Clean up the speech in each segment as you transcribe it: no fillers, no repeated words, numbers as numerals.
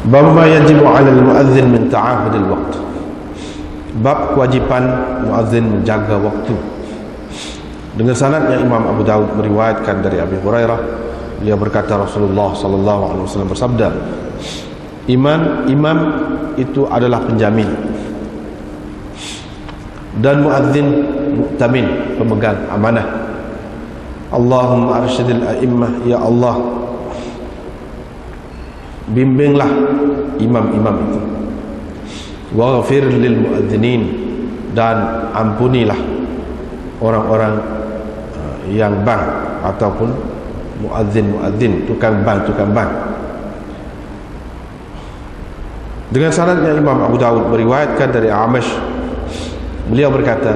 Bab ma yajibu 'ala al-mu'adzin min ta'ahud al-waqt. Bab kewajipan muazzin menjaga waktu. Dengan sanad yang Imam Abu Daud meriwayatkan dari Abi Hurairah, beliau berkata Rasulullah sallallahu alaihi wasallam bersabda, imam itu adalah penjamin dan muazzin mu'tamin, pemegang amanah. Allahumma arsyidil a'immah, ya Allah bimbinglah imam-imam itu. Waghfir lil muadzinin, dan ampunilah orang-orang yang bang ataupun muadzin, tukang bang. Dengan sanadnya Imam Abu Daud meriwayatkan dari Amash, beliau berkata,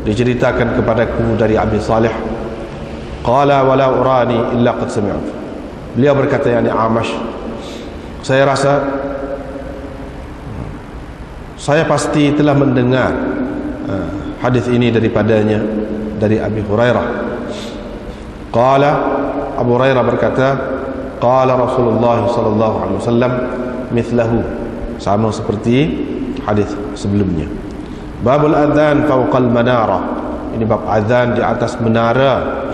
diceritakan kepadaku dari Abi Salih, qala wala urani illa qad sami'tu. Beliau berkata, yakni Amash, saya rasa saya pasti telah mendengar hadis ini daripadanya, dari Abi Hurairah. Qala, Abu Hurairah berkata, qala Rasulullah sallallahu alaihi wasallam mithlahu, sama seperti hadis sebelumnya. Babul adzan fawqal manara, ini bab azan di atas menara.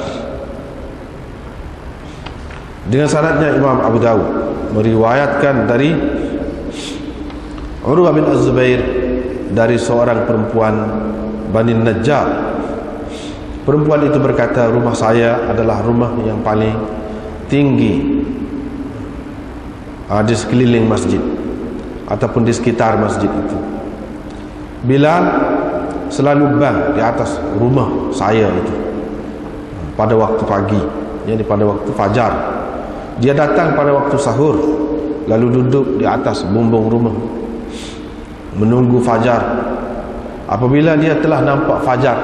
Dengan sanadnya Imam Abu Dawud meriwayatkan dari Urwah bin Az-Zubair, dari seorang perempuan Bani Najjar. Perempuan itu berkata, rumah saya adalah rumah yang paling tinggi di sekeliling masjid ataupun di sekitar masjid itu. Bilal selalu bang di atas rumah saya itu pada waktu pagi, yakni pada waktu fajar. Dia datang pada waktu sahur, lalu duduk di atas bumbung rumah menunggu fajar. Apabila dia telah nampak fajar,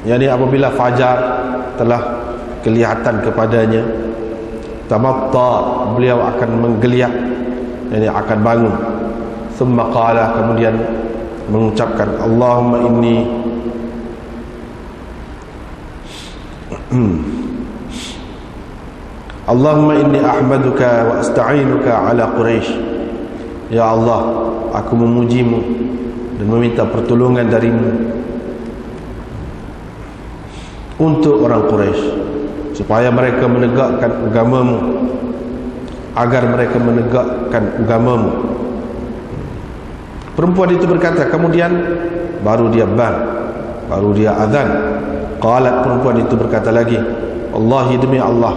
yakni apabila fajar telah kelihatan kepadanya, tamatta, beliau akan menggeliat, yakni akan bangun. Thumma qala, kemudian mengucapkan, Allahumma inni Allahumma inni ahmaduka wa asta'inuka ala Quraisy. Ya Allah, aku memujimu dan meminta pertolongan darimu untuk orang Quraisy, supaya mereka menegakkan agamamu, agar mereka menegakkan agamamu. Perempuan itu berkata, kemudian baru dia baru dia azan. Qalat, perempuan itu berkata lagi, Wallahi, demi Allah,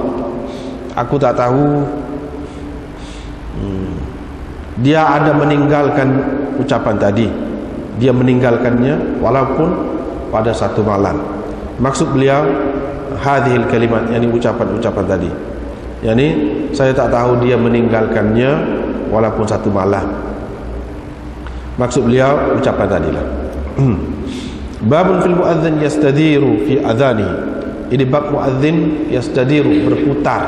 aku tak tahu dia ada meninggalkan ucapan tadi. Dia meninggalkannya walaupun pada satu malam. Maksud beliau hadhil kalimat, yakni ucapan-ucapan tadi, yakni saya tak tahu dia meninggalkannya walaupun satu malam. Maksud beliau ucapan tadilah. Babun fil muadzin yastadiru fi adhanihi. Ini bab muadzin yastadiru, berputar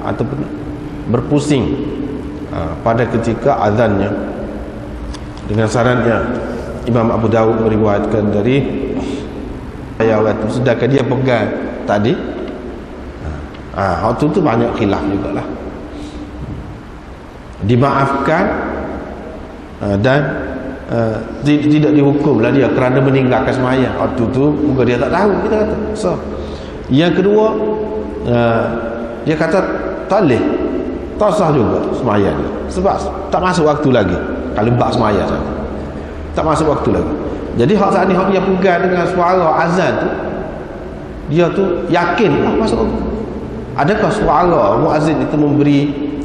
ataupun berpusing pada ketika azannya. Dengan sanadnya Imam Abu Dawud meriwayatkan dari sedangkan dia pegang tadi, waktu itu banyak khilaf jugalah, dimaafkan dan tidak dihukumlah dia kerana meninggalkan sembahyang. Waktu itu muka dia tak tahu, kita kata. So, yang kedua, dia kata tak boleh, tak sah juga sembahyang dia, sebab tak masuk waktu lagi. Kalau bak sembahyang saja, tak masuk waktu lagi. Jadi hak saat ni hak dia pegang dengan suara azan tu, dia tu yakin masuk waktu. Adakah suara muazzin itu memberi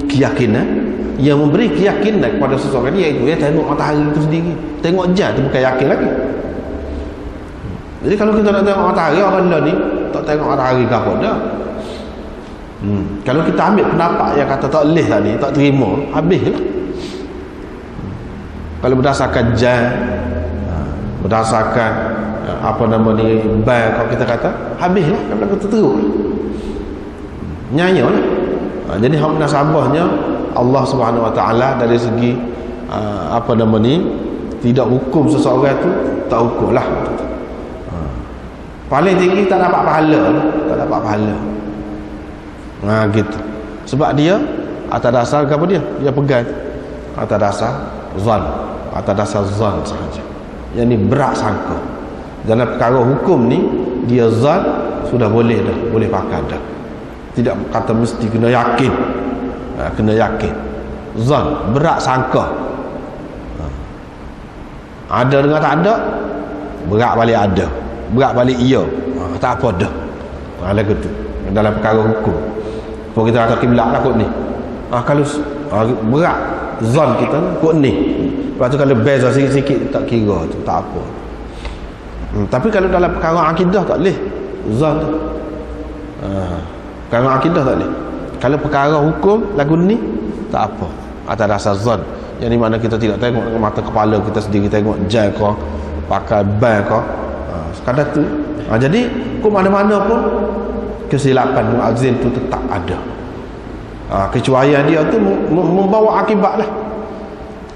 keyakinan? Yang memberi keyakinan kepada seseorang dia itu, dia tengok matahari itu sendiri, tengok jam tu, bukan yakin lagi. Jadi kalau kita nak tengok matahari, orang lain ni tak tengok matahari ke apa dah. Kalau kita ambil pendapat yang kata tak boleh tadi, tak terima, habislah. Kalau berdasarkan jam, berdasarkan apa nama ni, bang, kalau kita kata habislah, kalau kita teruk nyanyi lah. Jadi hak nasabahnya Allah Subhanahu Wa Taala dari segi apa nama ni, tidak hukum seseorang tu, tak hukum lah. Paling tinggi tak dapat pahala, gitu. Sebab dia atas dasar apa dia pegang atas dasar zan, atas dasar zan sahaja. Yang ni berat sangka. Dalam perkara hukum ni dia zan sudah boleh dah, boleh pakai dah. Tidak kata mesti kena yakin. Kena yakin. Zan, berat sangka. Ada dengan tak ada, berat balik ada, berat balik iya. Tak apa dah. Lagu tu dalam perkara hukum. Kalau kita kata kiblat lah kot ni. Kalau berat zon kita kot ni. Lepas tu kalau beza sikit-sikit tak kira tu, tak apa. Tapi kalau dalam perkara akidah tak boleh zon tu. Perkara akidah tak boleh. Kalau perkara hukum lagu ni tak apa. Atas dasar zon. Yang ni mana kita tidak tengok dengan mata kepala kita sendiri, tengok jai ke, pakai ban ke. Sekadar tu. Jadi ke mana-mana pun kesilapan muazzin tu tetap ada. Kecuaian dia tu membawa akibat lah,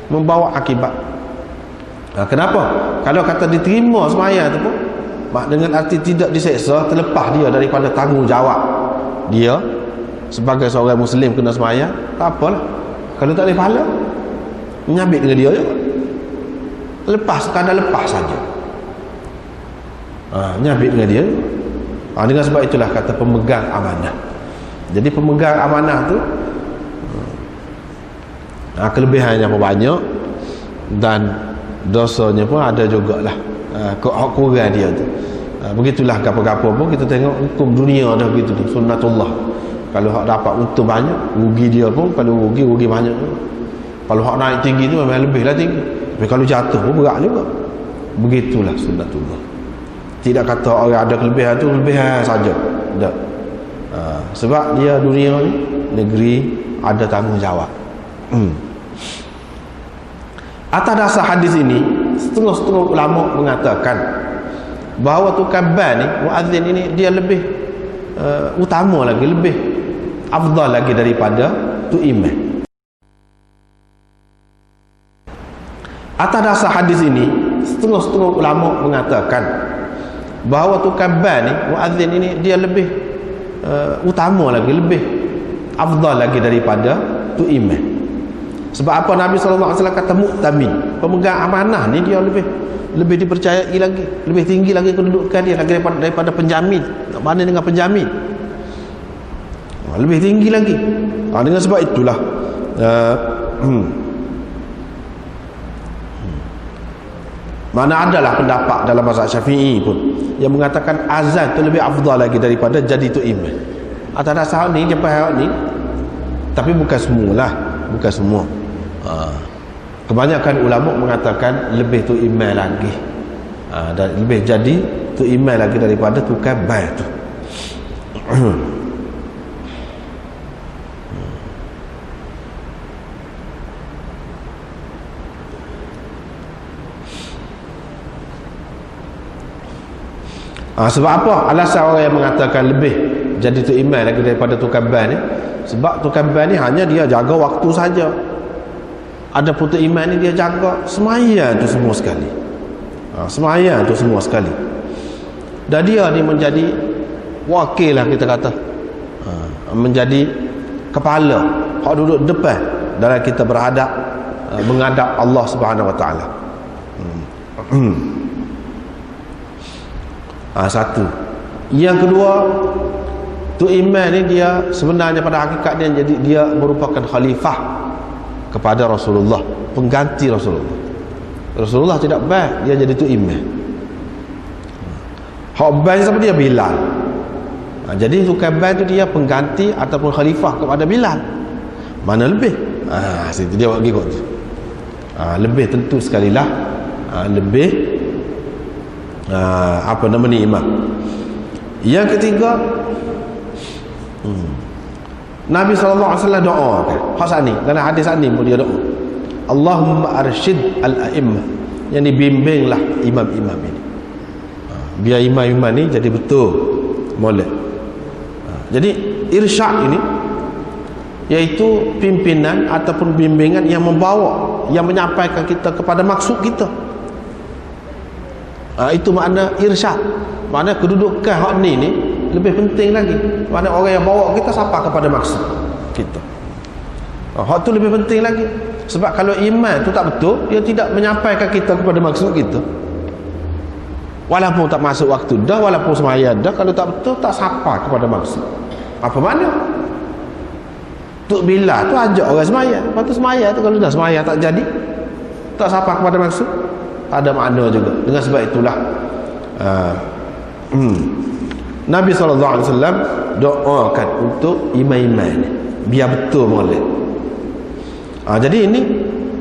membawa akibat. Kenapa? Kalau kata diterima semaya tu pun dengan arti tidak diseksa, terlepas dia daripada tanggungjawab dia sebagai seorang muslim kena semaya, tak apalah. Kalau tak boleh pahala, menyabit dengan dia je, lepas, sekadar lepas saja. Nyabit dengan dia. Dengan sebab itulah kata pemegang amanah. Jadi pemegang amanah tu kelebihannya pun banyak dan dosanya pun ada jugalah. Kurang dia tu. Begitulah gapo-gapo pun kita tengok hukum dunia dah begitu tu, sunnatullah. Kalau hak dapat untung banyak, rugi dia pun kalau rugi banyak. Kalau hak naik tinggi tu memang lebihlah tinggi. Tapi kalau jatuh pun berat juga. Begitulah sunnatullah. Tidak kata orang ada kelebihan tu kelebihan saja. Tak. Sebab dia dunia ni negeri ada tanggungjawab. Atas dasar hadis ini setengah-setengah ulama mengatakan bahawa tukang ban ni, muazzin ini dia lebih utama lagi, lebih afdal lagi daripada tu imam. Atas dasar hadis ini setengah-setengah ulama mengatakan bahawa tukang ban ni, muazzin ini dia lebih utama lagi, lebih afdal lagi daripada tu imam. Sebab apa Nabi SAW kata mu'tamin, pemegang amanah ni dia lebih dipercayai lagi, lebih tinggi lagi kedudukan dia lagi daripada penjamin. Tak mana dengan penjamin, lebih tinggi lagi. Dengan sebab itulah mana adalah pendapat dalam mazhab Syafi'i pun yang mengatakan azan tu lebih afdal lagi daripada jadi tu imam. Atas dasar ni sampai hari ni, tapi bukan semualah, bukan semua. Kebanyakan ulama mengatakan lebih tu imam lagi, dan lebih jadi tu imam lagi daripada tukang ban tu. Sebab apa alasan orang yang mengatakan lebih jadi tu imam lagi daripada tukang ban ni? Sebab tukang ban ni hanya dia jaga waktu saja. Ada pun tu imam ni dia jaga sembahyang tu semua sekali. Sembahyang tu semua sekali. Dan dia ni menjadi wakil lah kita kata. Menjadi kepala, hak duduk depan dalam kita berhadap menghadap Allah Subhanahu Wa Taala. Satu. Yang kedua, tu imam ni dia sebenarnya pada hakikatnya jadi dia merupakan khalifah kepada Rasulullah, pengganti Rasulullah. Rasulullah tidak ban, dia jadi tu imam. Hak ban siapa dia? Bilal. Jadi tukang ban tu dia pengganti ataupun khalifah kepada Bilal. Mana lebih? Situ dia buat gigit tu. Lebih tentu sekali lah, lebih apa nama ni imam. Yang ketiga, Nabi SAW doa kan, hak ni dalam hadis ni pun dia doa, Allahumma arsyid al-a'immah, yang dibimbinglah imam-imam ini, biar imam-imam ni jadi betul molek. Jadi irsyad ini iaitu pimpinan ataupun bimbingan yang membawa, yang menyampaikan kita kepada maksud kita. Itu makna irsyad. Makna kedudukan hak ni lebih penting lagi. Makna orang yang bawa kita sampai kepada maksud kita. Hak tu lebih penting lagi. Sebab kalau iman tu tak betul, dia tidak menyampaikan kita kepada maksud kita. Walaupun tak masuk waktu dah, walaupun semaya dah, kalau tak betul tak sampai kepada maksud. Apa makna? Tuk bila tu ajak orang semaya, lepas tu semaya tu kalau dah semaya tak jadi, tak sampai kepada maksud, tak ada makna juga. Dengan sebab itulah Nabi SAW doakan untuk imam-imam ni biar betul molek. Jadi ini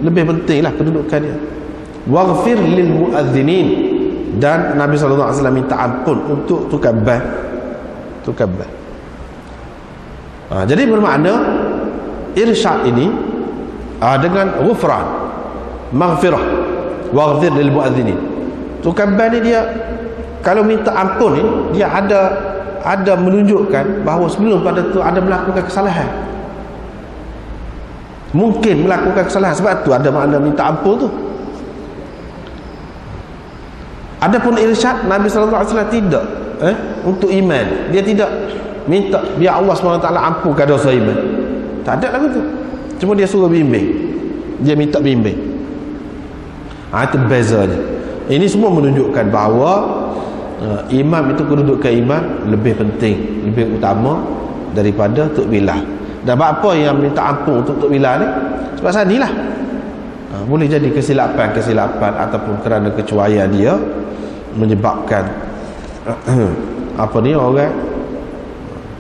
lebih pentinglah kedudukan dia. Waghfir lil muadzinin, dan Nabi SAW minta ampun untuk tukar ban. Jadi bermakna irsyad ini dengan ghufran, maghfirah, waghfir lil muadzinin. Tukar ban ni dia kalau minta ampun ni, dia ada menunjukkan bahawa sebelum pada tu ada melakukan kesalahan. Mungkin melakukan kesalahan, sebab tu ada makna minta ampun tu. Adapun irsyad, Nabi SAW tidak untuk iman, dia tidak minta biar Allah SWT ampunkan dosa iman. Tak ada lagu tu. Cuma dia suruh bimbing, dia minta bimbing. Itu bezanya. Ini semua menunjukkan bahawa imam itu, kedudukan imam lebih penting, lebih utama daripada Tok Bilal. Dan apa yang minta ampun untuk Tok Bilal ni? Sebab sanilah boleh jadi kesilapan ataupun kerana kecuaian dia menyebabkan apa ni, orang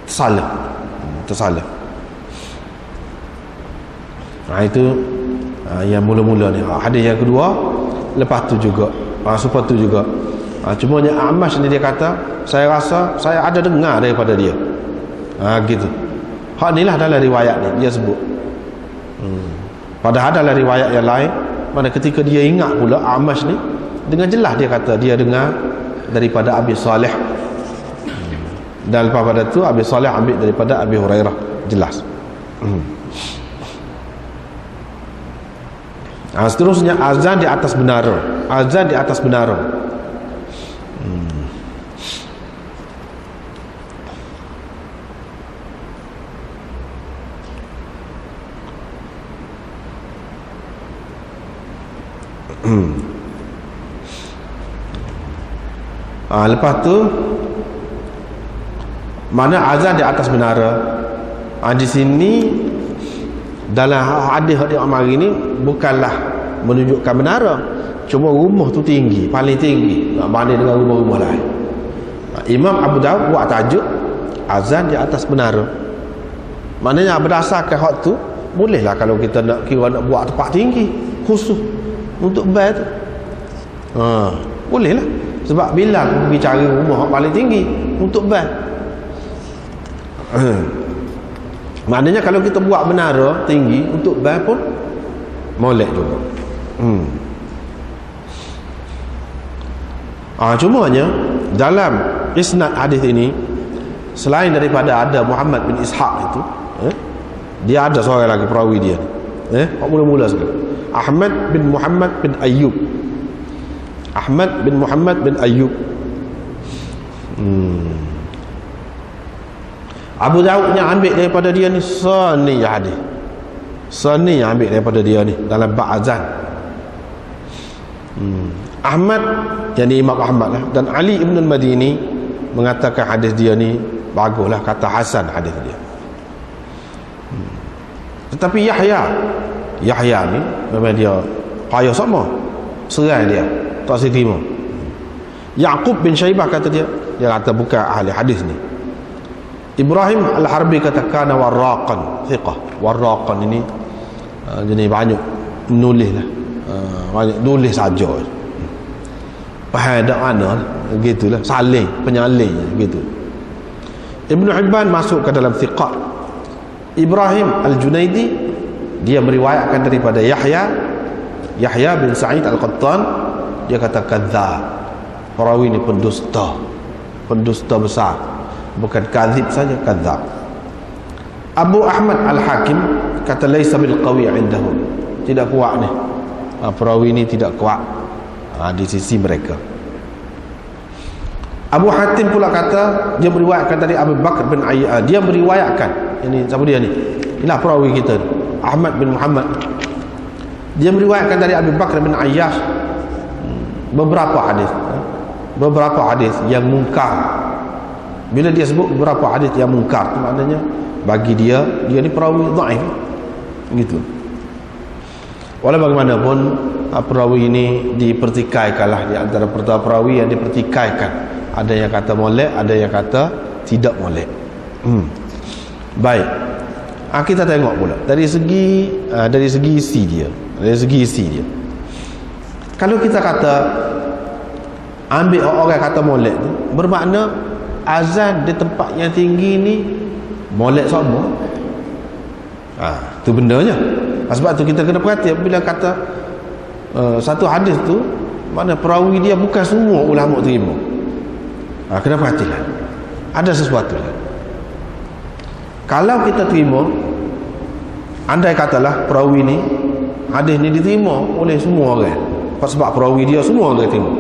tersalah. Itu yang mula-mula ni. Hadis yang kedua, lepas tu juga supaya tu juga cuma yang Amash ni dia kata, saya rasa saya ada dengar daripada dia. Gitu. Hak ni lah dalam riwayat ni dia sebut. Padahal dalam riwayat yang lain, mana ketika dia ingat pula Amash ni, dengan jelas dia kata dia dengar daripada Abi Saleh. Dan lepas pada tu Abi Saleh ambil daripada Abi Hurairah, jelas. Seterusnya azan di atas menara. Azan di atas menara. Lepas tu mana azan di atas menara. Di sini dalam hadis Umar ini bukanlah menunjukkan menara, cuma rumah tu tinggi, paling tinggi, nak banding dengan rumah-rumah lain. Imam Abu Daud buat tajuk azan di atas menara. Maknanya berdasarkan hak tu, bolehlah kalau kita nak kira nak buat tempat tinggi khusus untuk bel tu, bolehlah. Sebab Bilal pergi cari rumah paling tinggi untuk bel. Maknanya kalau kita buat menara tinggi untuk bel pun molek juga. Cumanya dalam isnad hadis ini, selain daripada ada Muhammad bin Ishaq itu, dia ada seorang lagi perawi dia. Mula-mula sekali. Ahmad bin Muhammad bin Ayyub. Ahmad bin Muhammad bin Ayyub. Abu Daud yang ambil daripada dia ni Sani hadis. Sani yang ambil daripada dia ni dalam bab azan. Ahmad, yang ni Imam Ahmad lah, dan Ali ibn al-Madini mengatakan hadis dia ni baguslah, kata hasan hadis dia. Tetapi Yahya ni memang dia payah sama, serai dia, tak terima. Yaqub bin Syaibah kata dia kata bukan ahli hadis ni. Ibrahim Al-Harbi kata kana warraqan thiqah. Warraqan ini jenis banyak menulis lah, banyak nulis saja, faham tak mana gitulah, saling penyalin gitu. Ibn Hibban masuk ke dalam thiqah. Ibrahim Al-Junaidi dia meriwayatkan daripada Yahya bin Sa'id Al-Qattan, dia kata kadzab, perawi ni pendusta besar, bukan kadzib saja, kadzab. Abu Ahmad Al-Hakim kata laisa bil qawi indahu, tidak kuat ni, perawi ni tidak kuat di sisi mereka. Abu Hatim pula kata dia meriwayatkan dari Abu Bakar bin Ayyad, dia meriwayatkan, ini siapa dia ni? Inilah perawi kita ni. Ahmad bin Muhammad, dia meriwayatkan dari Abu Bakar bin Ayyash beberapa hadis yang mungkar. Bila dia sebut beberapa hadis yang mungkar, itu maknanya bagi dia ni perawi dhaif gitu. Walau bagaimanapun perawi ini dipertikaikanlah, di antara perawi yang dipertikaikan. Ada yang kata molek, ada yang kata tidak molek. Baik. Kita tengok pula dari segi isi dia. Kalau kita kata ambil orang kata molek tu, bermakna azan di tempat yang tinggi ni molek semua. Tu bendanya. Sebab tu kita kena perhatian bila kata satu hadis tu, mana perawi dia bukan semua ulama terima. Kena perhatikan. Ada sesuatu lah. Kalau kita terima, andai katalah perawi ni, hadis ni diterima oleh semua orang, sebab perawi dia semua orang terima,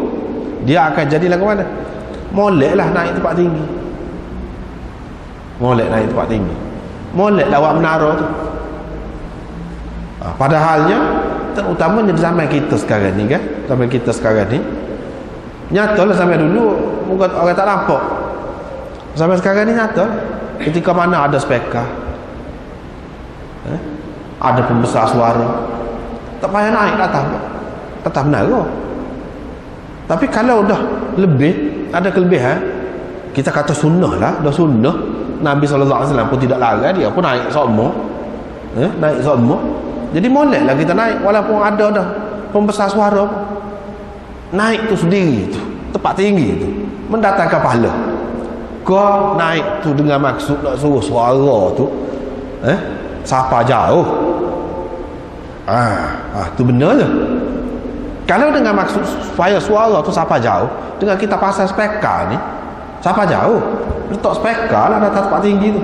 dia akan jadilah ke mana? Molek lah naik tempat tinggi. Molek lawak menara tu. Padahalnya terutamanya di zaman kita sekarang ni kan, nyatalah sampai dulu bukan orang tak nampak. Sampai sekarang ni nyata ketika mana ada speaker, ada pembesar suara, tak payah naik tetap menara. Tapi kalau dah lebih, ada kelebihan, kita kata sunnah lah, dah sunnah. Nabi SAW pun tidak larang, dia pun naik semua, naik semua. Jadi molek lah kita naik, walaupun ada dah pembesar suara, naik tu sendiri tu, tempat tinggi tu, mendatangkan pahala. Kau naik tu dengan maksud nak suruh suara tu siapa jauh, tu benar je. Kalau dengan maksud supaya suara tu siapa jauh, dengan kita pasang speaker ni, siapa jauh letak speaker lah atas tempat tinggi tu,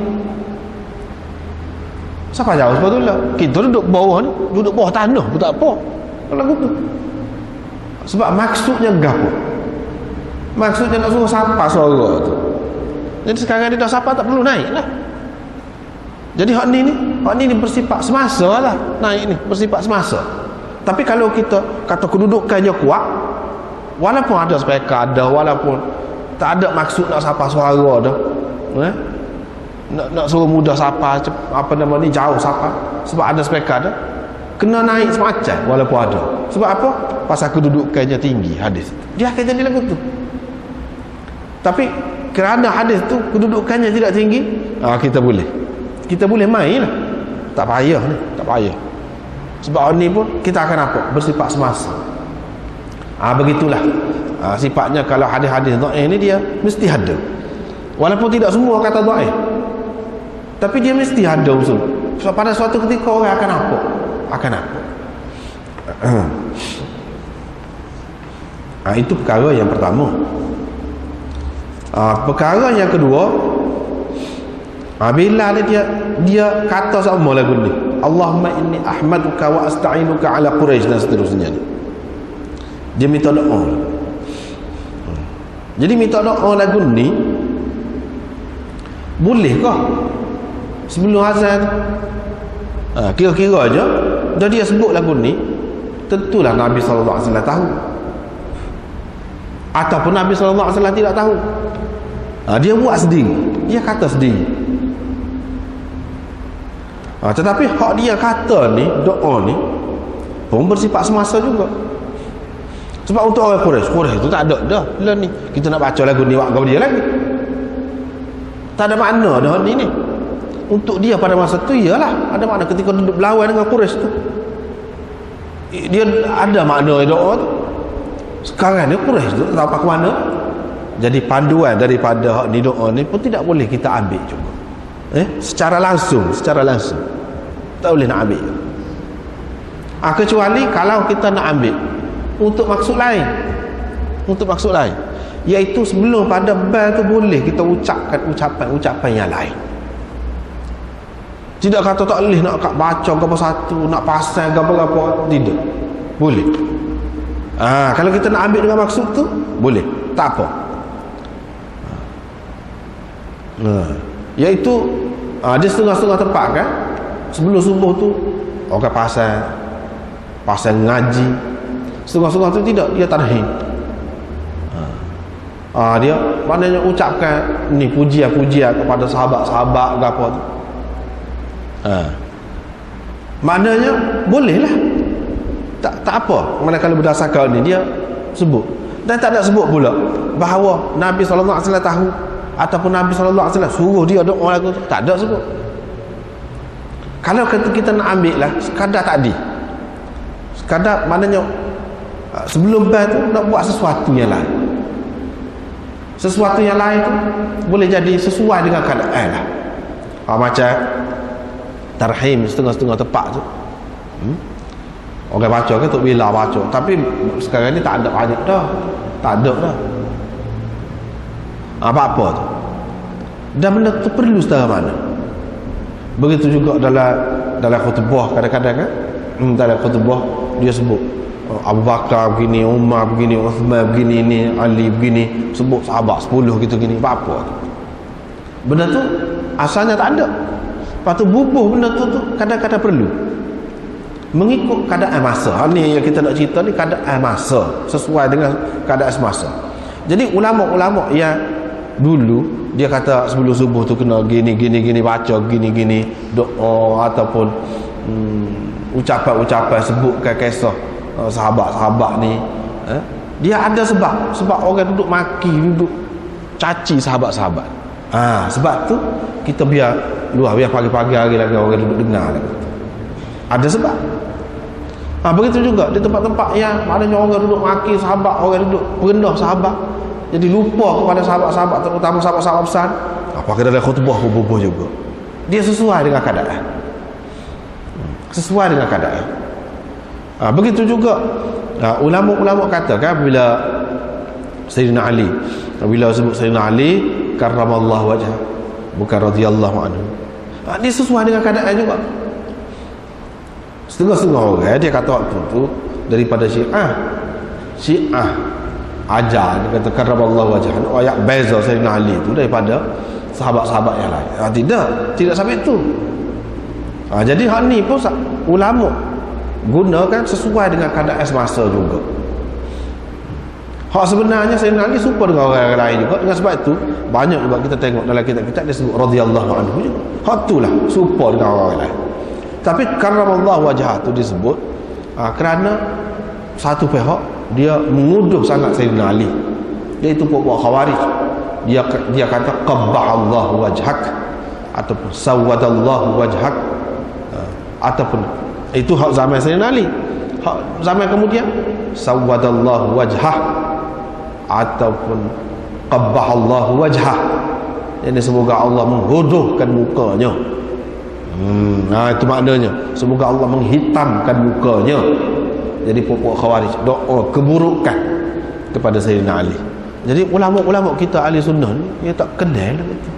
siapa jauh sebetulnya. Kita duduk bawah ni, duduk bawah tanah pun tak apa kalau gitu. Sebab maksudnya gapo? Maksudnya nak suruh siapa suara tu. Jadi sekarang ni dah siapa tak perlu naik lah. Jadi hak ni bersifat semasa lah. Naik ni bersifat semasa. Tapi kalau kita kata kedudukannya kuat, walaupun ada speaker ada, walaupun tak ada maksud nak siapa suara dah, nak suruh mudah siapa, apa nama ni, jauh siapa, sebab ada speaker dah, kena naik semacam walaupun ada. Sebab apa? Pasal kedudukannya tinggi hadis, dia akan jadi lagu tu. Tapi kerana hadis tu kedudukannya tidak tinggi, kita boleh main lah, tak payah ni, tak payah. Sebab ni pun kita akan nampak bersifat semasa. Begitulah sifatnya. Kalau hadis-hadis dhaif ni dia mesti ada, walaupun tidak semua kata dhaif, tapi dia mesti ada usul. Sebab pada suatu ketika orang akan nampak. Itu perkara yang pertama. Perkara yang kedua, bila dia kata sama lagu ni, Allahumma inni ahmaduka wa asta'inuka ala Quraisy, dan seterusnya ni, dia minta doa. Jadi minta doa lagu ni boleh kah sebelum azan? Kira-kira aja dah dia sebut lagu ni, tentulah Nabi SAW tahu, ataupun Nabi SAW tidak tahu. Dia buat sendiri, dia kata sendiri. Tetapi hak dia kata ni, doa ni pun bersifat semasa juga. Sebab untuk orang Quraisy tu tak ada dah bila ni kita nak baca lagu ni waktu dia lagi, tak ada makna dah ni. Untuk dia pada masa tu ialah ada makna ketika duduk berlawan dengan Quraisy tu, dia ada makna doa tu. Sekarang ni Quraisy tu tak tahu ke mana. Jadi panduan daripada ni doa ni pun tidak boleh kita ambil juga. Secara langsung tak boleh nak ambil. Kecuali kalau kita nak ambil untuk maksud lain, iaitu sebelum pada bal tu boleh kita ucapkan ucapan yang lain. Tidak kata tak boleh nak baca apa satu, nak pasang apa-apa, tidak boleh. Kalau kita nak ambil dengan maksud tu boleh, tak apa. Iaitu dia setengah-setengah tempat kan. sebelum subuh tu orang pasal ngaji. Setengah-setengah tu tidak, dia tarhim. Dia maknanya ucapkan ni pujian-pujian kepada sahabat-sahabat ke apa tu. Maknanya bolehlah. Tak apa. Manakala berdasarkan ni dia sebut. Dan tak ada sebut pula bahawa Nabi SAW tahu ataupun Nabi SAW suruh dia doa lagu tu. Tak ada sebut. Kalau kita nak ambil lah sekadar tadi. Sekadar maknanya sebelum tu nak buat sesuatu yang lain. Sesuatu yang lain tu boleh jadi sesuai dengan keadaan lah. Macam tarhim setengah-setengah tepat tu. Orang baca ke Tok Bila baca. Tapi sekarang ni tak ada banyak dah. Tak ada dah. Apa-apa tu. Dan benda tu perlu setara mana. Begitu juga dalam khutbah kadang-kadang kan. Dalam khutbah dia sebut Abu Bakar begini, Umar begini, Uthman begini, ini Ali begini, sebut sahabat 10 gitu gini. Apa-apa tu. Benda tu asalnya tak ada. Lepas tu bubuh benda tu kadang-kadang perlu mengikut keadaan masa. Ni yang kita nak cerita ni keadaan masa, sesuai dengan keadaan semasa. Jadi ulama-ulama yang dulu dia kata sebelum subuh tu kena gini baca gini doa ataupun ucapan-ucapan sebutkan kisah sahabat-sahabat ni. Dia ada sebab orang duduk maki, duduk caci sahabat-sahabat. Sebab tu kita biar pagi-pagi hari lagi orang duduk dengar lagi. Ada sebab. Begitu juga di tempat-tempat yang maknanya orang duduk maki sahabat, orang duduk merendah sahabat, jadi lupa kepada sahabat-sahabat, terutama sahabat-sahabat besar. Apakah dalam khutbah bubuh juga. Dia sesuai dengan keadaan. Sesuai dengan keadaan. Begitu juga ulama-ulama kata kan bila Sayyidina Ali, bila sebut Sayyidina Ali karramallahu wajhah, bukan radhiyallahu anhu. Dia sesuai dengan keadaan juga. Setengah-setengah orang dia kata waktu tu daripada Syiah ajar, dia kata karramallahu wajhah, ayat beza Sayyidina Ali tu daripada sahabat-sahabat yang lain. Tidak sampai itu. Jadi hak ni pun ulama gunakan sesuai dengan keadaan semasa juga. Hak sebenarnya Sayyidina Ali serupa dengan orang lain juga. Dengan sebab itu banyak juga kita tengok dalam kitab-kitab dia sebut radhiyallahu anhu juga. Hak itulah serupa dengan orang lain. Tapi karramallahu wajhah tu disebut kerana satu pihak dia menguduh sangat Sayyidina Ali, iaitu puak-puak Khawarij. Dia kata qabbahallahu wajhak ataupun sawwadallahu wajhak, ataupun itu hak zaman Sayyidina Ali. Hak zaman kemudian sawwadallahu wajhah ataupun qabbahallahu wajhah, ini semoga Allah menghodohkan mukanya. Itu maknanya semoga Allah menghitamkan mukanya. Jadi puak-puak Khawarij doa keburukan kepada Sayyidina Ali. Jadi ulama-ulama kita ahli sunnah ni dia tak kenal betul.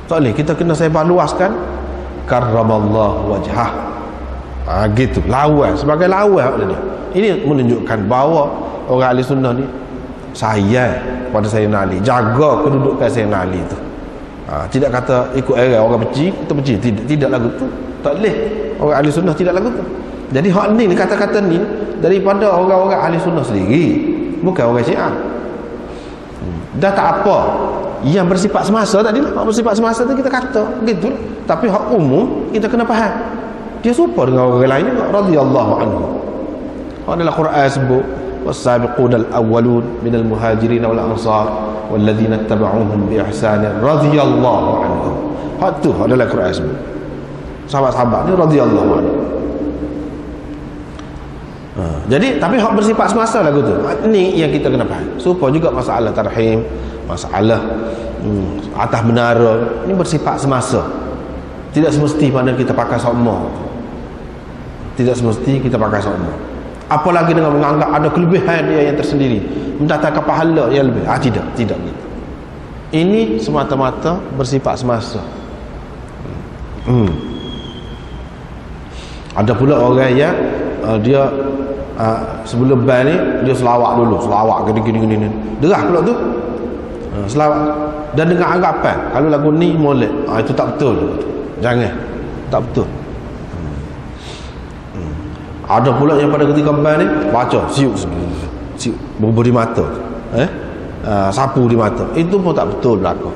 Tak boleh kita kena sebar luaskan karramallahu wajhah. Gitu lawan sebagai lawan dia. Ini menunjukkan bahawa orang ahli sunnah ni sayang pada Sayyidina Ali, jaga kedudukan Sayyidina Ali tu. Tidak kata ikut era orang benci kita benci, tidak lagu tu. Tak boleh. Orang ahli sunnah tidak lagu tu. Jadi hak ni kata-kata ni daripada orang-orang ahli sunnah sendiri, bukan orang Syiah. Dah tak apa yang bersifat semasa tadi lah. Hak bersifat semasa tu kita kata gitu. Tapi hak umum kita kena faham. Dia serupa dengan orang lain juga radhiyallahu anhu. Hak dalam Quran sebut was-sabiqunal awwalun minal muhajirin wal ansar walladzina ittaba'uuhum bi ihsan radhiyallahu anhum. Hak tu hak dalam Quran sebut. Sahabat-sahabat ni radhiyallahu anhu. Jadi tapi hak bersifat semasa lagu tu. Ini yang kita kena faham. Serupa juga masalah tarhim, masalah atas menara, ini bersifat semasa. Tidak semesti pada kita pakai sokma. Tidak semesti kita pakai sokma. Apalagi dengan menganggap ada kelebihan dia yang tersendiri, mendatangkan pahala yang lebih. Tidak gitu. Ini semata-mata bersifat semasa. Ada pula orang yang dia sebelum ban ni dia selawat dulu, selawat gini. Derah pula tu. Selawat dan dengan anggapan kalau lagu ni molek, itu tak betul. Jangan. Tak betul. Ada pula yang pada ketika ban ni baca siuk berbudi mata, sapu di mata. Itu pun tak betul berlaku.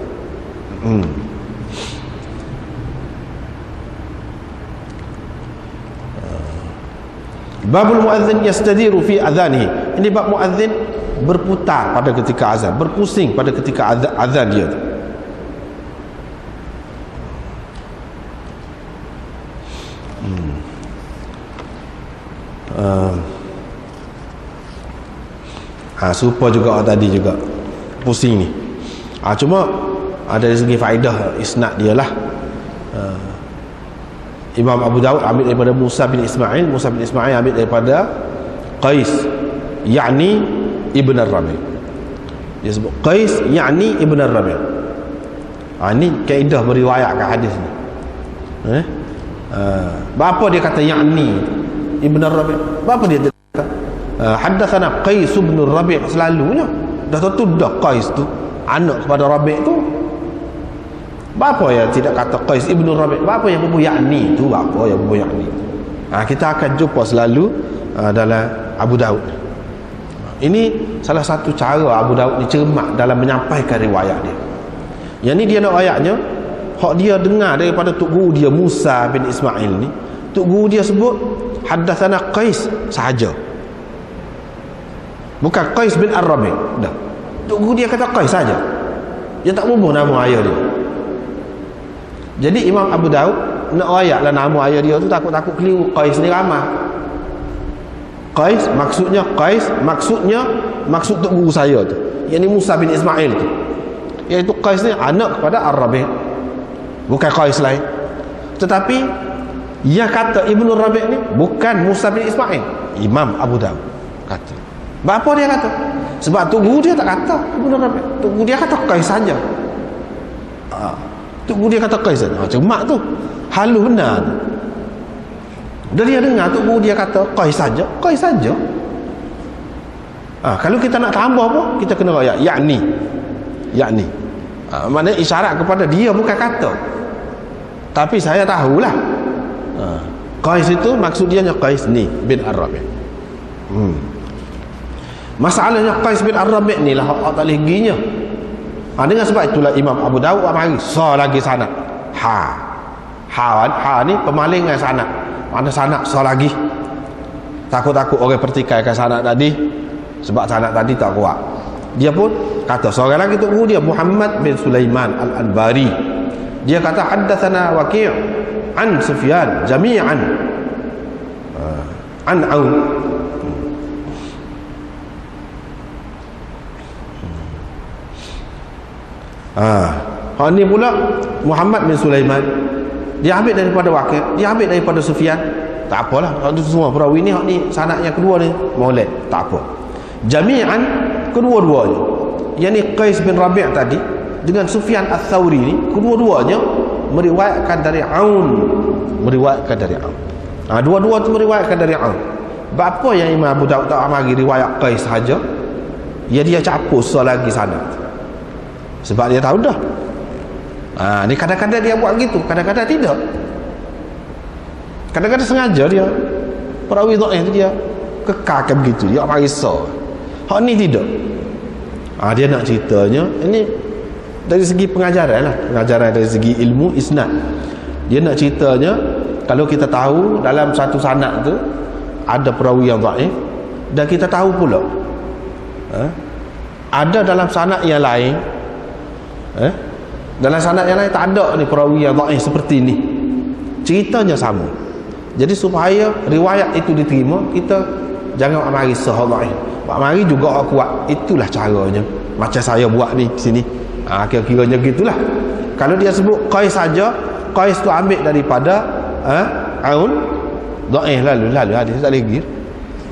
Babul muadzin yastadiru fi adhanihi. Ini bab muadzin berputar pada ketika azan, berpusing pada ketika azan dia. Serupa juga tadi juga pusing ni. Cuma dari segi faedah isnad dia lah. Imam Abu Daud ambil daripada Musa bin Ismail ambil daripada Qais yakni Ibn Ar-Rabi'. Dia sebut Qais yakni Ibn Ar-Rabi'. Ini kaedah meriwayatkan hadis ni. Apa dia kata yakni Ibn Ar-Rabi'? Apa dia kata? Haddatsana Qais bin Rabi' selalunya dah tentu dah Qais tu anak kepada Rabi' tu. Apa ya tidak kata Qais ibn Rabi'? Apa yang berbunyi yakni tu? Apa yang berbunyi yakni? Kita akan jumpa selalu dalam Abu Daud. Ini salah satu cara Abu Daud ni cermat dalam menyampaikan riwayat dia. Yang ni dia nak ayatnya hak dia dengar daripada tok guru dia Musa bin Ismail ni. Tok guru dia sebut haddatsana Qais sahaja. Bukan Qais bin Ar-Rabi'. Dah. Tok guru dia kata Qais saja. Dia tak bubuh nama ayah dia. Jadi Imam Abu Daud nak ayatlah nama ayah dia tu takut-takut keliru. Qais ni ramah. Qais maksud tok guru saya tu. Yang ni Musa bin Ismail tu. Iaitu Qais ni anak kepada Ar-Rabi'. Bukan Qais lain. Tetapi yang kata Ibn Rabi' ni bukan Musa bin Ismail. Imam Abu Daud kata. Apa dia kata? Sebab tok guru dia tak kata Ibn Rabi'. Tok guru dia kata Qais saja. Tok guru dia kata Qais saja. Cemak tu. Halus benar. Dan dia dengar tok guru dia kata Qais saja. Qais saja. Kalau kita nak tambah apa? Kita kena ayat yakni. Maknanya isyarat kepada dia bukan kata. Tapi saya tahulah. Qais itu maksud dia Qais ni bin Ar-Rabi'. Masalahnya Qais bin Ar-Rabi' ni lah hak tak leginya. Dengan sebab itulah Imam Abu Daud mari sa lagi sanad. Ha ni pemalingan sanad. Mana sanad sa lagi. Takut-takut orang pertikaikan sanad tadi sebab sanad tadi tak kuat. Dia pun kata seorang lagi tu guru dia Muhammad bin Sulaiman Al-Anbari. Dia kata haddatsana Waqi' an Sufyan jami'an an Aun. Ni pula Muhammad bin Sulaiman dia ambil daripada Waqi', dia ambil daripada Sufyan. Tak apalah, itu semua perawi ni hak ni sanad yang kedua ni molek, tak apa. Jami'an kedua-duanya. Yang ni Qais bin Rabi' tadi dengan Sufyan Ats-Tsauri ni kedua-duanya meriwayatkan dari Aun. Dua-dua tu meriwayatkan dari Aun. Apa yang Imam Abu Daud tak mari riwayat Qais saja? Ya dia capus lagi sanad. Sebab dia tahu dah. Ni kadang-kadang dia buat gitu, kadang-kadang tidak. Kadang-kadang sengaja dia perawi dhaif tu dia kekalkan begitu, dia mari so. Hak ni tidak. Dia nak ceritanya ini dari segi pengajaran lah, pengajaran dari segi ilmu isnad. Dia nak ceritanya kalau kita tahu dalam satu sanad tu ada perawi yang dhaif dan kita tahu pula ada dalam sanad yang lain dalam sanad yang lain tak ada ni perawi yang dhaif seperti ni, ceritanya sama. Jadi supaya riwayat itu diterima, kita jangan mari sahih dhaif, mari juga kuat. Itulah caranya macam saya buat ni sini. Kira-kiranya gitulah. Kalau dia sebut Qais saja, Qais tu ambil daripada Aun, dhaif lalu hadis tak lagi.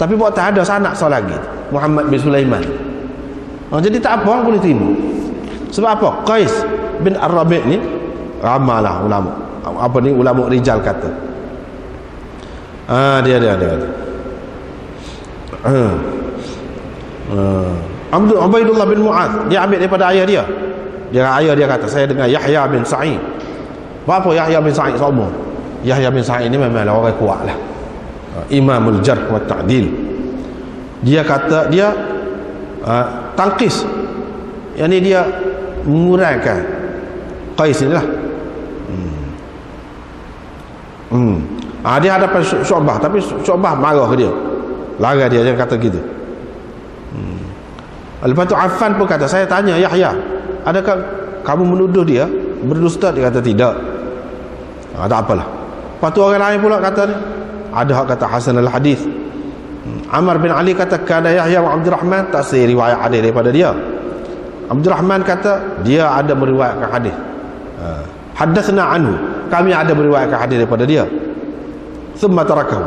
Tapi buat tak ada sanad sah lagi Muhammad bin Sulaiman. Jadi tak apa boleh terima. Sebab apa? Qais bin Ar-Rabi' ni ramalah ulama. Apa ni ulama rijal kata. Dia. Ubaidullah bin Mu'adz dia ambil daripada ayah dia. Ayah dia kata saya dengan Yahya bin Sa'id. Apa Yahya bin Sa'id sama? Yahya bin Sa'id ni memanglah orang kuat lah. Imamul Jarh wa Ta'dil. Dia kata dia tangkis, yakni dia menguraikan Qais inilah. Dia hadapan Syu'bah, tapi Syu'bah marah ke dia, larang dia, jangan kata gitu. Lepas tu Affan pun kata, saya tanya Yahya, adakah kamu menuduh dia berdusta? Dia kata tidak. Tak apalah. Lepas tu orang lain pula kata ni, ada hak kata Hasan al-Hadis. Amr bin Ali kata kana Yahya wa Abdurrahman, tak saya riwayat hadis daripada dia. Abdurrahman kata dia ada meriwayatkan hadis. Haddatsna anhu, kami ada meriwayatkan hadis daripada dia. Thumma tarakahu.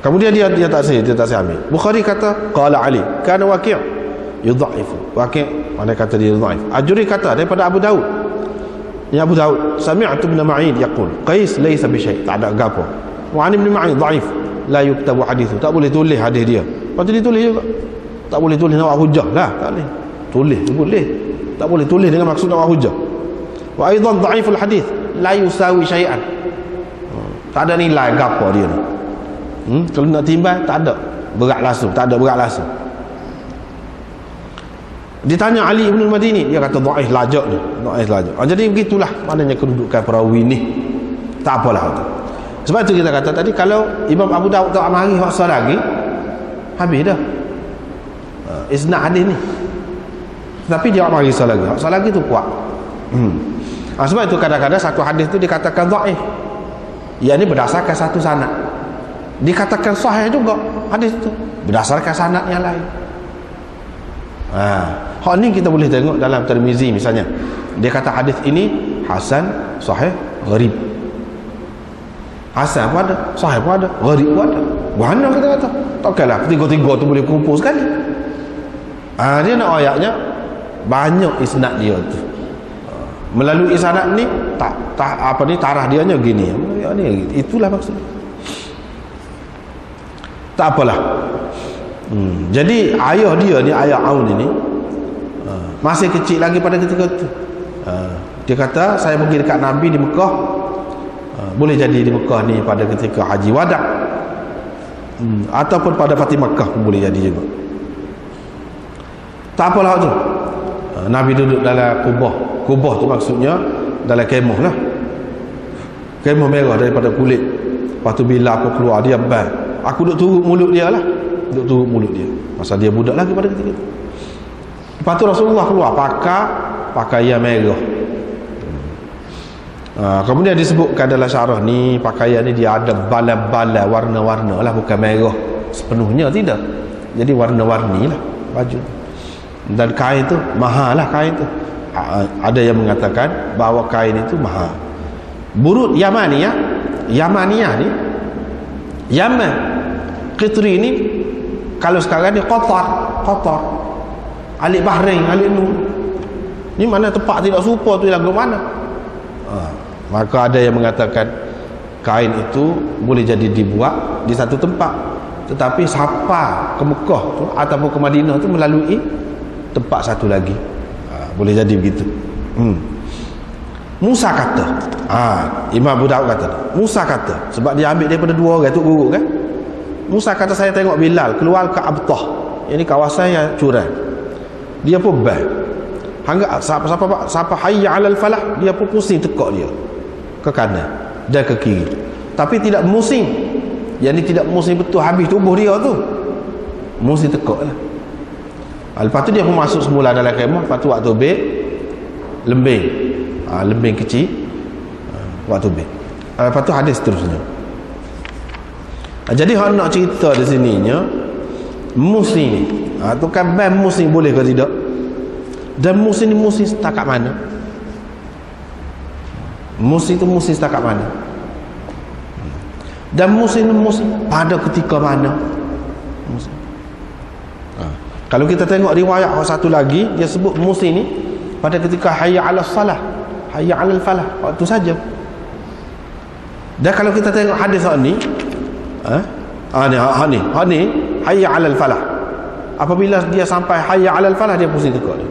Kemudian dia tak saya ambil. Bukhari kata qala Ali kana Waqi' yudha'ifu. Waqi' mana kata dia dhaif. Ajuri kata daripada Abu Daud. Ya Abu Daud, sami'tu ibn Ma'in yaqul Qais laysa bi syai', tak ada gapo. Wa ibn Ma'in dhaif, la yuktabu hadithu, tak boleh tulis hadis dia. Patut ditulis juga. Tak boleh tulis nak hujah lah, tak boleh. Tulis boleh. Tak boleh tulis dengan maksud nak hujah. Wa aidan dhaiful hadis la yusawi syai'an. Tak ada nilai gapo dia ni. Kalau nak timbang tak ada berat langsung, tak ada berat langsung. Ditanya Ali ibn al-Madini, dia kata dhaif lajak ni, dhaif lajak. Jadi begitulah maknanya kedudukan perawi ni. Tak apalah tu. Sebab tu kita kata tadi, kalau Imam Abu Daud tak mari hak lagi, habis dah isnad hadis ni. Tapi dia mari lagi, hak lagi tu kuat. Sebab itu kadang-kadang satu hadis tu dikatakan dhaif, yakni berdasarkan satu sanad. Dikatakan sahih juga hadis itu berdasarkan sanad yang lain. Hak ni kita boleh tengok dalam Tirmizi misalnya. Dia kata hadis ini hasan, sahih, gharib. Hasan pun ada, sahih pun ada, gharib pun ada. Banyak kita kata. Takkanlah tiga-tiga tu boleh kumpul sekali. Dia nak ayatnya banyak isnad dia tu. Melalui sanad ni tarah dia nya gini. Itulah maksudnya. Tak apalah. Jadi ayah dia ni, ayah Aun ini masih kecil lagi pada ketika itu. Dia kata saya pergi dekat Nabi di Mekah. Boleh jadi di Mekah ni pada ketika Haji Wada', ataupun pada Fatih Mekah pun boleh jadi juga. Tak apalah tu. Nabi duduk dalam kubah. Kubah tu maksudnya dalam kemah lah. Kemah merah daripada kulit. Lepas tu bila aku keluar, dia ban. Aku duduk turut mulut dia lah. Duduk turut mulut dia. Pasal dia budak lagi pada ketika itu. Lepas tu Rasulullah keluar pakaian merah. Kemudian disebutkan dalam syarah ni, pakaian ni dia ada bala-bala warna-warna lah, bukan merah sepenuhnya, tidak. Jadi warna-warni lah baju. Dan kain tu mahal lah kain tu. Ada yang mengatakan bahawa kain itu mahal. Burud Yamaniyah ni, Yaman Qitri ni, kalau sekarang ni Qatar, Alik Bahrain, Alik Nur. Ni mana tempat tidak serupa tu lagu mana? Maka ada yang mengatakan kain itu boleh jadi dibuat di satu tempat, tetapi sampai ke Mekah tu ataupun ke Madinah tu melalui tempat satu lagi. Boleh jadi begitu. Musa kata, Imam Abu Daud kata, Musa kata, sebab dia ambil daripada dua orang tu guru kan. Musa kata saya tengok Bilal keluar ke Abtah, ini kawasan yang curam. Dia pun bang. Hangga siapa hayya 'alal falah, dia pun pusing tekak dia ke kanan dan ke kiri. Tapi tidak musing. Yang ni tidak musing betul habis tubuh dia tu. Musing tekak lah. Lepas tu dia pun masuk semula dalam kemah. Lepas tu waktu beg lembing. Lembing kecil. Waktu beg. Lepas tu hadis seterusnya. Jadi hang nak cerita di sininya musing ni. Tu kan ban musing boleh ke tidak? Dan musing ni musing setakat mana? Musing tu musing setakat mana? Dan musing ni musing pada ketika mana? Musing. Kalau kita tengok riwayat satu lagi, dia sebut musing ni pada ketika hayya 'alas salah, hayya 'alal falah, waktu saja. Dan kalau kita tengok hadis ni, ni hayya 'alal falah. Apabila dia sampai hayya 'alal falah, dia pusing tekak dia.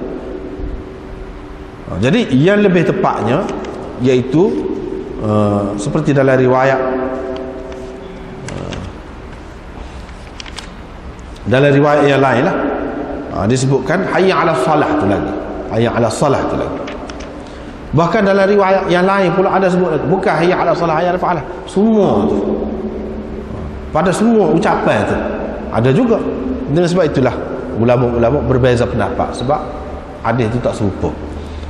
Jadi yang lebih tepatnya iaitu seperti dalam riwayat yang lain lah, disebutkan hayya 'ala salah tu lagi, hayya 'ala salah tu lagi. Bahkan dalam riwayat yang lain pula ada sebut bukan hayya 'ala salah, hayya 'ala falah, semua tu, pada semua ucapan tu ada juga. Dengan sebab itulah ulama-ulama berbeza pendapat, sebab hadis tu tak serupa,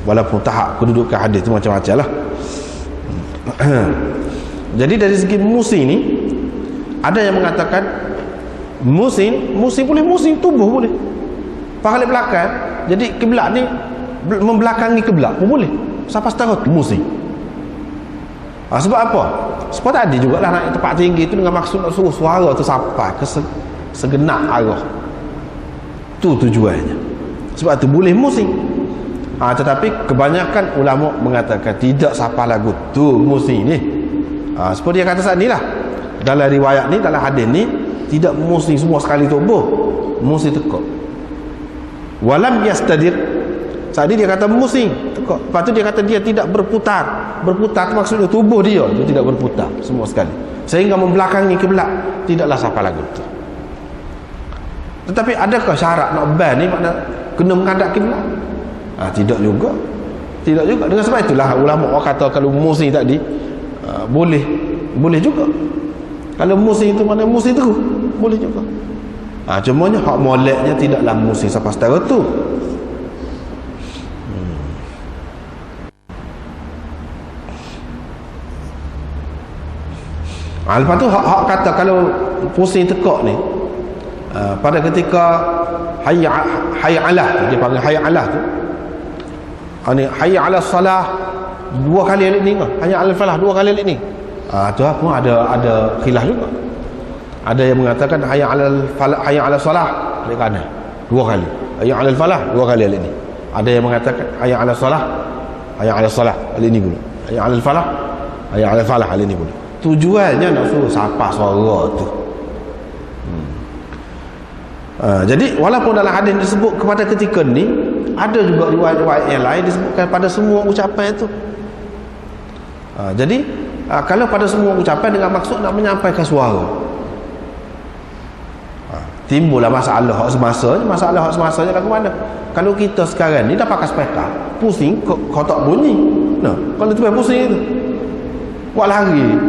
walaupun tahap kedudukan hadis tu macam-macam lah. Jadi dari segi musim ni, ada yang mengatakan musim boleh, musim tubuh boleh, pahala belakang. Jadi kiblat ni membelakangi kiblat pun boleh, siapa setara tu musim. Sebab apa? Sebab tadi jugalah naik tempat tinggi tu dengan maksud nak suruh suara tu sampai ke segenap arah, tu tujuannya. Sebab tu boleh musim. Tetapi kebanyakan ulama mengatakan tidak siapa lagu tu musim ni. Seperti yang kata saat ni lah, dalam riwayat ni, dalam hadis ni, tidak musim semua sekali tubuh, musim tekak. Walam yastadir, saat ni dia kata musim tekak, lepas tu dia kata dia tidak berputar. Berputar tu maksudnya tubuh dia tu tidak berputar semua sekali sehingga membelakangi kiblat, tidaklah siapa lagu tu. Tetapi adakah syarat nak ban ni makna kena menghadap kiblat? Tidak juga. Dengan sebab itulah ulama kata kalau musim tadi boleh juga. Kalau musim itu mana musim tu boleh juga. Cumanya hak moleknya tidaklah musim sampai setara tu. Lepas tu hak kata kalau pusing tekak ni, pada ketika hayya 'alah, dia panggil hayya 'alah tu, ni hayya 'ala salah dua kali alik ni, hayya 'ala falah dua kali alik ni. Tu pun ada khilaf juga. Ada yang mengatakan hayya 'ala salah alik kanan dua kali, hayya 'ala falah dua kali alik ni. Ada yang mengatakan hayya 'ala salah alik ni pula, hayya 'ala falah, hayya 'ala falah alik ni pula. Tujuannya nak suruh siapa suara tu. Jadi walaupun dalam hadis disebut kepada ketika ni, ada juga riwayat-riwayat yang lain disebutkan pada semua ucapan itu. Jadi kalau pada semua ucapan dengan maksud nak menyampaikan suara, timbullah masalah hak semasanya. Masalah hak semasanya lagu mana? Kalau kita sekarang ni dah pakai speaker, pusing kau tak bunyi. Kalau tu pusing itu, buat lari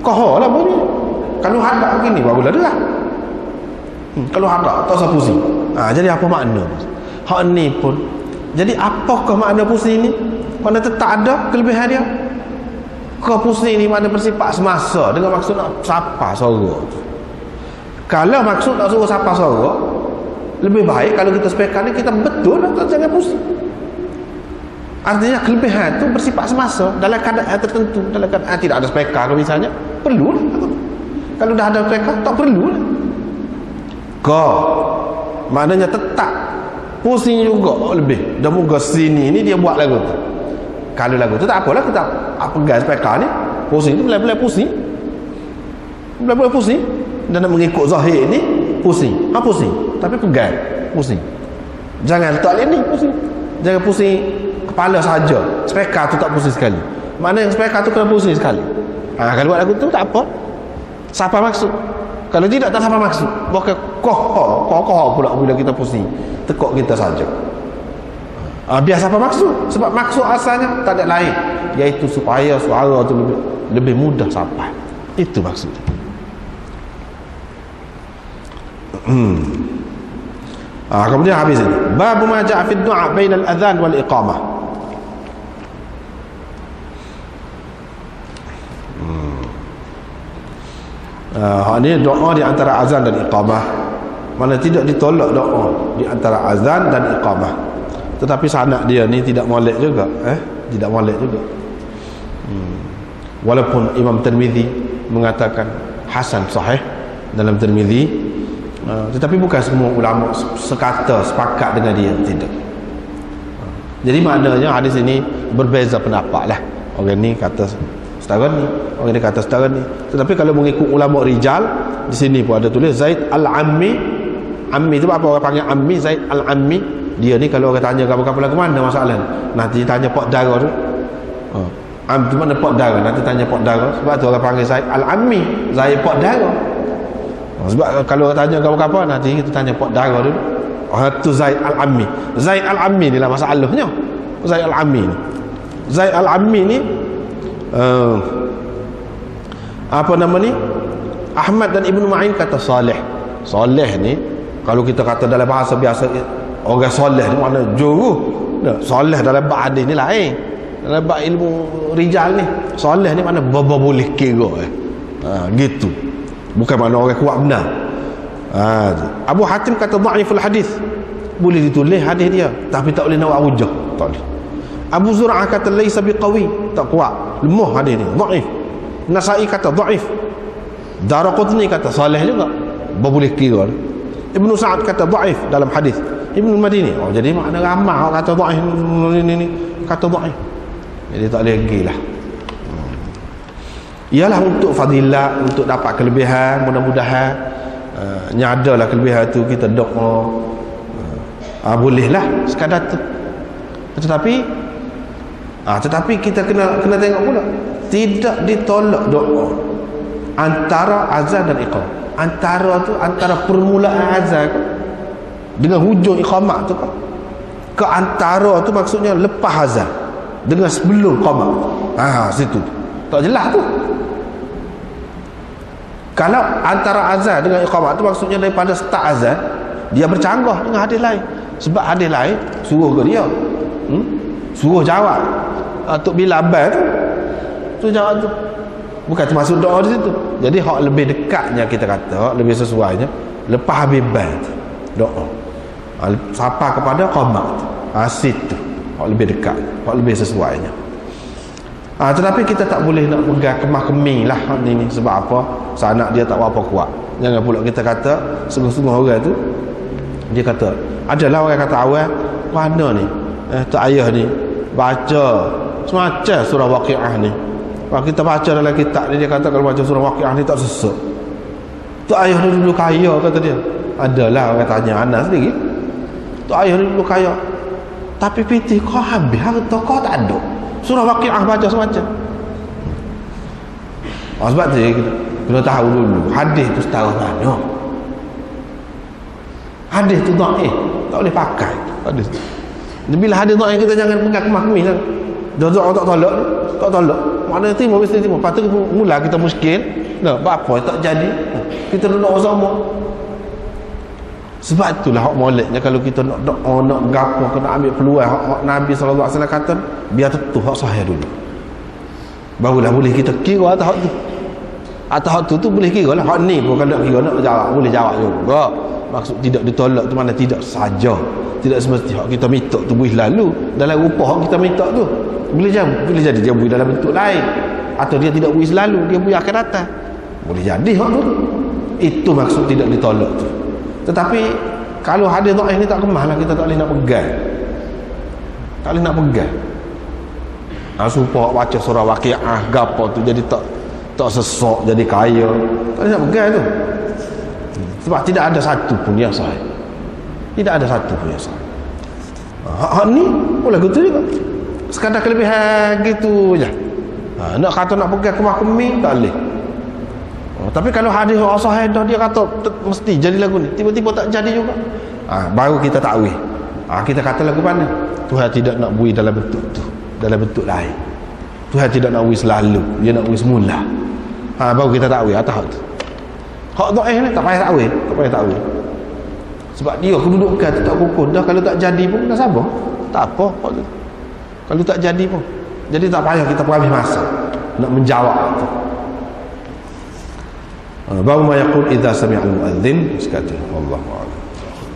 kau lah bunyi. Kalau hadap begini barulah dia. Kalau hadap tak usah pusing. Jadi apa makna hak ni pun? Jadi apakah makna pusing ni? Mana tetap ada kelebihan dia? Kau pusing ni makna bersifat semasa dengan maksud nak sapa suara. Kalau maksud nak suruh sapa suara, lebih baik kalau kita speaker ni kita betul tak jangan pusing. Artinya kelebihan tu bersifat semasa dalam keadaan tertentu. Dalam keadaan tidak ada speaker misalnya, perlu lah. Kalau dah ada speaker tak perlu lah. Maknanya tetap pusing juga lebih. Dan moga sini ni dia buat lagu tu. Kalau lagu tu tak apalah, kita pegang speaker ni, pusing tu boleh pusing. Boleh pusing. Dan nak mengikut zahir ni pusing. Pusing. Tapi pegang pusing. Jangan letak ni pusing. Jangan pusing kepala saja. Speaker tu tak pusing sekali. Mana yang speaker tu kena pusing sekali. Kalau buat lagu tu tak apa. Siapa maksud? Kalau tidak tak siapa maksud. Bahkan koh pula bila kita pusing. Tekuk kita saja. Biar siapa maksud? Sebab maksud asalnya tak ada lain, iaitu supaya suara tu lebih mudah sampai. Itu maksudnya. Kemudian habis ini. Bab ma ja'a fi du'a bainal adhan wal iqamah. Ini doa di antara azan dan iqamah. Mana tidak ditolak doa di antara azan dan iqamah. Tetapi sanad dia ni tidak molek juga, tidak molek juga. Walaupun Imam Tirmizi mengatakan hasan sahih dalam Tirmizi, tetapi bukan semua ulama sekata sepakat dengan dia, tidak. Jadi maknanya hadis ini berbeza pendapat lah. Orang ni kata setara ni, orang ni kata setara ni. Tetapi kalau mengikut ulama rijal, di sini pun ada tulis Zaid al-Ammi. Ammi tu apa orang panggil Ammi? Zaid al-Ammi. Dia ni kalau orang tanya kapan-kapan lagu mana masalah, nanti tanya Pak Dara tu, Am tu mana pak dara, nanti tanya pak dara. Sebab tu orang panggil Zaid Al-Ammi, Zaid pak dara. Sebab kalau tanya apa-apa nanti kita tanya pak dara dulu. Tu Zaid Al-Ammi. Zaid Al-Ammi ni lah masalahnya. Zaid Al-Ammi ni. Zaid Al-Ammi ni apa nama ni? Ahmad dan Ibnu Ma'in kata Saleh. Saleh ni kalau kita kata dalam bahasa biasa orang soleh ni makna juru. Soleh dalam bab hadis ni lain. Dalam bab ilmu rijal ni, soleh ni makna boleh kira gitu. Bukan makna orang kuat benar. Abu Hatim kata dhaiful hadis. Boleh ditulis hadis dia tapi tak boleh nak buat hujah. Tak boleh. Abu Zur'ah kata laisa biqawi, tak kuat, lemah hadis ni, dhaif. Nasa'i kata dhaif. Daraqutni kata salih juga, boleh kira. Ibnu Sa'ad kata dhaif dalam hadis. Ibnu Madini, jadi makna ramai orang kata dhaif ni kata dhaif. Jadi tak boleh gilah. Ialah untuk fadilah, untuk dapat kelebihan, mudah-mudahan nyadalah kelebihan tu kita doa. Bolehlah sekadar tu. Tetapi kita kena tengok pula, tidak ditolak doa antara azan dan iqamah. Antara permulaan azan dengan hujung iqamah tu kan. Ke antara tu maksudnya lepas azan dengan sebelum iqamah. Situ. Tak jelas tu. Kalau antara azan dengan iqamah tu maksudnya daripada start azan, dia bercanggah dengan hadis lain. Sebab hadis lain suruh ke dia. Suruh jawab. Untuk bila abad tu jawab tu. Bukan termasuk doa di situ. Jadi hak lebih dekatnya kita kata, hak lebih sesuainya lepas habis bad doa. Sapa kepada qamat. Situ hak lebih dekat, hak lebih sesuainya. Tetapi kita tak boleh nak pegang kemah-keming lah hak ni. Sebab apa? Sanak dia tak apa kuat. Jangan pula kita kata sungguh-sungguh orang tu dia kata, adalah orang kata awal mana ni tak ayah ni baca semacam surah Waqiah ni. Kalau kita baca dalam kitab ni, dia kata kalau baca surah Waqiah ni tak sesat. Tak ayah ni dulu kaya, kata dia. Adalah orang tanya anak sendiri. Tak ayah ni dulu kaya, tapi pitih kau habis harta kau tak ada. Surah Waqiah baca semacam. Sebab tu kena tahu dulu hadis tu setara mana. Hadis tu dhaif, tak boleh pakai hadis tu. Bila hadis dhaif kita jangan pegang kemah-kemih lah. Doa tak tolak. Maknanya timur mesti timur. Lepas tu mula kita muskil. Apa tak jadi. Kita doa sama. Sebab itulah hak moleknya kalau kita nak doa, nak gapo, kena ambil peluang hak Nabi SAW kata, biar tentu hak sahih dulu. Barulah boleh kita kira atas hak tu. Atas hak tu boleh kira lah. Hak ni pun kalau nak kira nak jawab, boleh jawab juga. Maksud tidak ditolak tu mana tidak saja. Tidak semesti hak kita minta tu boleh lalu dalam rupa hak kita minta tu. Boleh jadi dia boleh dalam bentuk lain, atau dia tidak boleh selalu, dia boleh akan datang. Boleh jadi hak tu. Itu maksud tidak ditolak tu. Tetapi kalau hadis dhaif ni tak kemah lah, kita tak boleh nak pegang. Tak boleh nak pegang. Supaya baca surah Waqiah gapo tu jadi tak sesak, jadi kaya. Tak boleh nak pegang tu. Sebab tidak ada satu pun yang sahih. Tidak ada satu pun yang sahih. Hak ni boleh gitu juga. Sekadar kelebihan gitu je. Nak kata nak pegang kemah-kemih tak boleh. Tapi kalau hadis sahih dah dia kata mesti jadi lagu ni, tiba-tiba tak jadi juga. Baru kita takwil. Kita kata lagu mana? Tuhan tidak nak bui dalam bentuk tu, dalam bentuk lain. Tuhan tidak nak bui selalu, dia nak bui semula. Baru kita takwil atas tu. Hak dhaif ni tak payah takwil. Sebab dia kedudukan tak kukuh dah, kalau tak jadi pun dah sabar. Tak apa hak tu. Kalau tak jadi pun. Jadi tak payah kita habis masa nak menjawab tu. Babu ma yaqul idza sami'a al-mu'adzin, sekata Allahu a'lam.